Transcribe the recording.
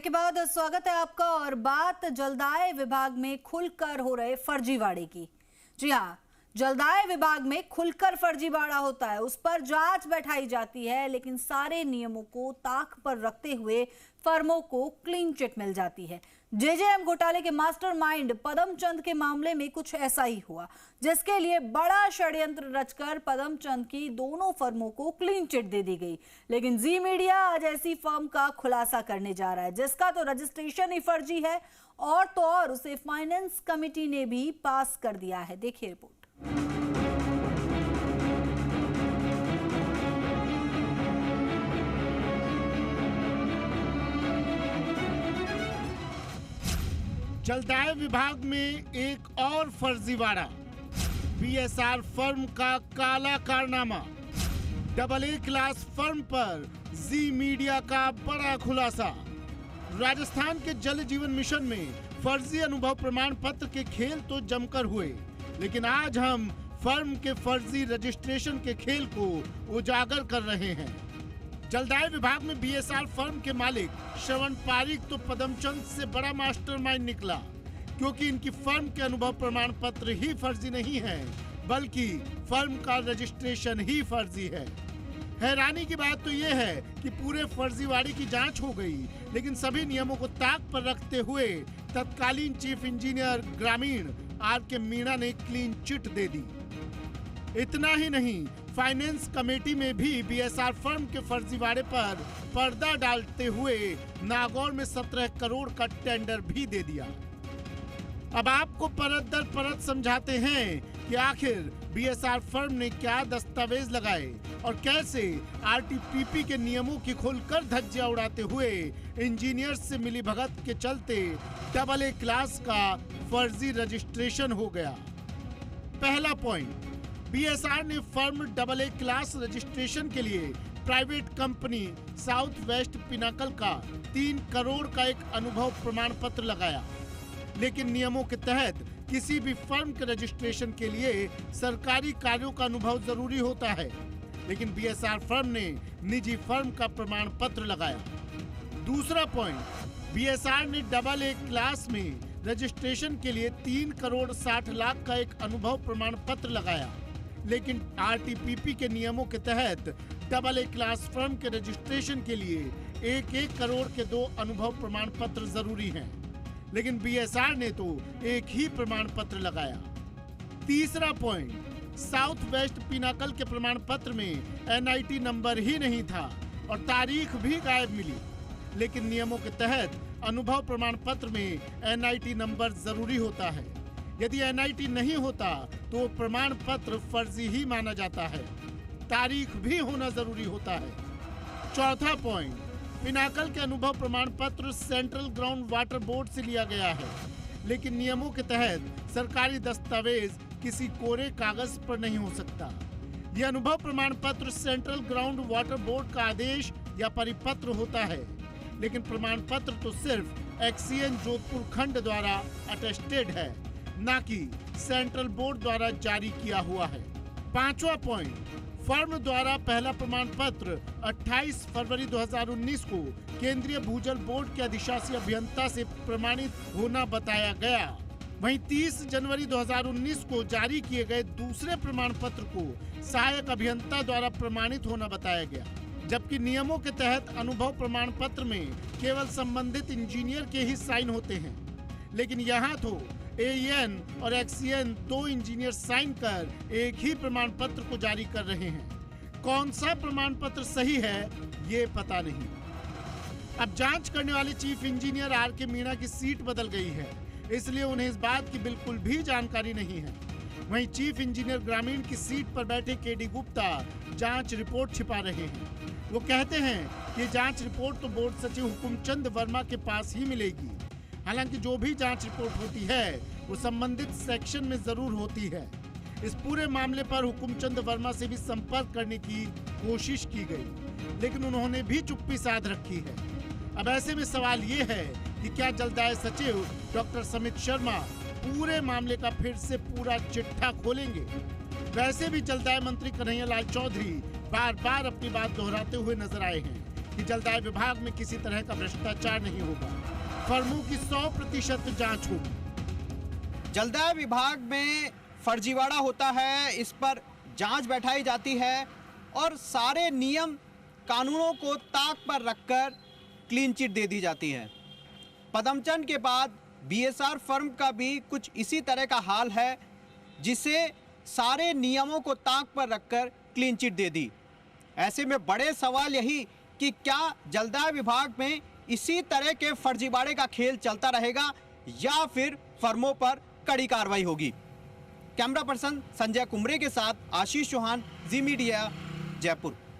के बाद स्वागत है आपका। और बात जलदाय विभाग में खुलकर हो रहे फर्जीवाड़े की। जी हाँ, जलदाय विभाग में खुलकर फर्जीवाड़ा होता है, उस पर जांच बैठाई जाती है, लेकिन सारे नियमों को ताक पर रखते हुए फर्मों को क्लीन चिट मिल जाती है। जेजेएम घोटाले के मास्टरमाइंड पदमचंद के मामले में कुछ ऐसा ही हुआ, जिसके लिए बड़ा षड्यंत्र रचकर पदमचंद की दोनों फर्मों को क्लीन चिट दे दी गई। लेकिन जी मीडिया आज ऐसी फर्म का खुलासा करने जा रहा है जिसका तो रजिस्ट्रेशन ही फर्जी है, और तो और उसे फाइनेंस कमेटी ने भी पास कर दिया है। देखिए रिपोर्ट। जलदाय विभाग में एक और फर्जीवाड़ा, बीएसआर फर्म का काला कारनामा। AA क्लास फर्म पर जी मीडिया का बड़ा खुलासा। राजस्थान के जल जीवन मिशन में फर्जी अनुभव प्रमाण पत्र के खेल तो जमकर हुए, लेकिन आज हम फर्म के फर्जी रजिस्ट्रेशन के खेल को उजागर कर रहे हैं। जलदाय विभाग में बीएसआर फर्म के मालिक श्रवण पारीक तो पदमचंद से बड़ा मास्टरमाइंड निकला, क्योंकि इनकी फर्म के अनुभव प्रमाण पत्र ही फर्जी नहीं है, बल्कि फर्म का रजिस्ट्रेशन ही फर्जी है। हैरानी की बात तो यह है कि पूरे फर्जीवाड़े की जांच हो गई, लेकिन सभी नियमों को ताक पर रखते हुए तत्कालीन चीफ इंजीनियर ग्रामीण आर.के. मीणा ने क्लीन चिट दे दी। इतना ही नहीं, फाइनेंस कमेटी में भी बीएसआर फर्म के फर्जीवाड़े पर पर्दा डालते हुए नागौर में 17 करोड़ का टेंडर भी दे दिया। अब आपको परत दर परत समझाते हैं कि आखिर बीएसआर फर्म ने क्या दस्तावेज लगाए और कैसे आरटीपीपी के नियमों की खोलकर धज्जियां उड़ाते हुए इंजीनियर्स से मिली भगत के चलते AA क्लास का फर्जी रजिस्ट्रेशन हो गया। पहला पॉइंट, बीएसआर ने फर्म AA क्लास रजिस्ट्रेशन के लिए private company south west Pinnacle का 3 करोड़ का एक अनुभव प्रमाण पत्र लगाया, लेकिन नियमों के तहत किसी भी फर्म के रजिस्ट्रेशन के लिए सरकारी कार्यों का अनुभव जरूरी होता है, लेकिन बीएसआर फर्म ने निजी फर्म का प्रमाण पत्र लगाया। दूसरा पॉइंट, बीएसआर ने AA क्लास में रजिस्ट्रेशन के लिए 3 करोड़ 60 लाख का एक अनुभव प्रमाण पत्र लगाया, लेकिन आरटीपीपी के नियमों के तहत AA क्लास फर्म के रजिस्ट्रेशन के लिए 1-1 करोड़ के 2 अनुभव प्रमाण पत्र जरूरी हैं, लेकिन बीएसआर ने तो एक ही प्रमाण पत्र लगाया। तीसरा पॉइंट, साउथ वेस्ट पिनाकल के प्रमाण पत्र में NIT नंबर ही नहीं था और तारीख भी गायब मिली, लेकिन नियमों के तहत अनुभव प्रमाण पत्र में NIT नंबर जरूरी होता है। यदि NIT नहीं होता तो प्रमाण पत्र फर्जी ही माना जाता है, तारीख भी होना जरूरी होता है। चौथा पॉइंट, पिनाकल के अनुभव प्रमाण पत्र सेंट्रल ग्राउंड वाटर बोर्ड से लिया गया है, लेकिन नियमों के तहत सरकारी दस्तावेज किसी कोरे कागज पर नहीं हो सकता। यह अनुभव प्रमाण पत्र सेंट्रल ग्राउंड वाटर बोर्ड का आदेश या परिपत्र होता है, लेकिन प्रमाण पत्र तो सिर्फ एक्सीएन जोधपुर खंड द्वारा अटेस्टेड है, न कि सेंट्रल बोर्ड द्वारा जारी किया हुआ है। पांचवा पॉइंट, फर्म द्वारा पहला प्रमाण पत्र 28 फरवरी 2019 को केंद्रीय भूजल बोर्ड के अधिशासी अभियंता से प्रमाणित होना बताया गया। वहीं 30 जनवरी 2019 को जारी किए गए दूसरे प्रमाण पत्र को सहायक अभियंता द्वारा प्रमाणित होना बताया गया, जबकि नियमों के तहत अनुभव प्रमाण पत्र में केवल संबंधित इंजीनियर के ही साइन होते हैं, लेकिन यहाँ तो AEN और XCN 2 इंजीनियर साइन कर एक ही प्रमाण पत्र को जारी कर रहे हैं। कौन सा प्रमाण पत्र सही है, ये पता नहीं। अब जांच करने वाले चीफ इंजीनियर आर.के. मीणा की सीट बदल गई है, इसलिए उन्हें इस बात की बिल्कुल भी जानकारी नहीं है। वहीं चीफ इंजीनियर ग्रामीण की सीट पर बैठे KD गुप्ता जांच रिपोर्ट छिपा रहे हैं। वो कहते हैं कि जांच रिपोर्ट तो बोर्ड सचिव हुकुमचंद वर्मा के पास ही मिलेगी। हालांकि जो भी जांच रिपोर्ट होती है वो संबंधित सेक्शन में जरूर होती है। इस पूरे मामले पर हुकुमचंद वर्मा से भी संपर्क करने की कोशिश की गई, लेकिन उन्होंने भी चुप्पी साध रखी है। अब ऐसे में सवाल ये है कि क्या जलदाय सचिव डॉक्टर समित शर्मा पूरे मामले का फिर से पूरा चिट्ठा खोलेंगे? वैसे भी जलदाय मंत्री कन्हैया लाल चौधरी बार बार अपनी बात दोहराते हुए नजर आए हैं कि जलदाय विभाग में किसी तरह का भ्रष्टाचार नहीं होगा। फर्मों की 100% जांच होगी। जलदाय विभाग में फर्जीवाड़ा होता है, इस पर जांच बैठाई जाती है और सारे नियम कानूनों को ताक पर रखकर क्लीन चिट दे दी जाती है। पदमचंद के बाद बीएसआर फर्म का भी कुछ इसी तरह का हाल है, जिसे सारे नियमों को ताक पर रखकर क्लीन चिट दे दी। ऐसे में बड़े सवाल यही कि क्या जलदाय विभाग में इसी तरह के फर्जीवाड़े का खेल चलता रहेगा या फिर फर्मों पर कड़ी कार्रवाई होगी। कैमरा पर्सन संजय कुमरे के साथ आशीष चौहान, जी मीडिया, जयपुर।